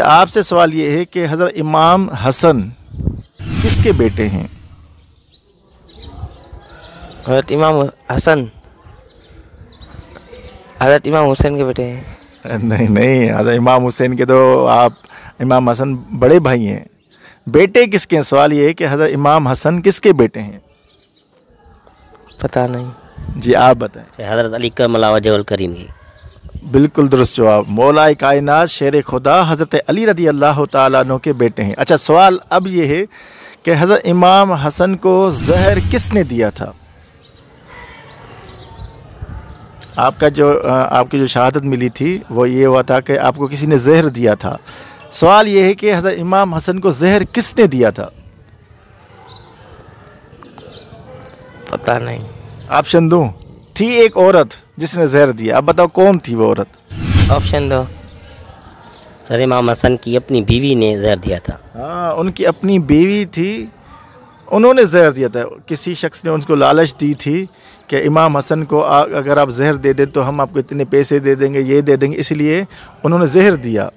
آپ سے سوال یہ ہے کہ حضرت امام حسن کس کے بیٹے ہیں؟ حضرت امام حسن حضرت امام حسین کے بیٹے ہیں۔ نہیں، حضرت امام حسین کے تو آپ امام حسن بڑے بھائی ہیں۔ بیٹے کس کے ہیں؟ سوال یہ ہے کہ حضرت امام حسن کس کے بیٹے ہیں؟ پتہ نہیں۔ جی آپ بتائیں۔ حضرت علی کرم اللہ وجہ الکریم کی۔ بالکل درست جواب۔ مولا کائنات شیر خدا حضرت علی رضی اللہ تعالیٰ عنہ کے بیٹے ہیں۔ اچھا سوال اب یہ ہے کہ حضرت امام حسن کو زہر کس نے دیا تھا؟ آپ کی جو شہادت ملی تھی وہ یہ ہوا تھا کہ آپ کو کسی نے زہر دیا تھا۔ سوال یہ ہے کہ حضرت امام حسن کو زہر کس نے دیا تھا؟ پتہ نہیں۔ آپشن دوں؟ تھی ایک عورت جس نے زہر دیا، اب بتاؤ کون تھی وہ عورت؟ آپشن دو۔ سر امام حسن کی اپنی بیوی نے زہر دیا تھا۔ ہاں، ان کی اپنی بیوی تھی، انہوں نے زہر دیا تھا۔ کسی شخص نے ان کو لالچ دی تھی کہ امام حسن کو اگر آپ زہر دے دیں تو ہم آپ کو اتنے پیسے دے دیں گے، یہ دے دیں گے، اس لیے انہوں نے زہر دیا۔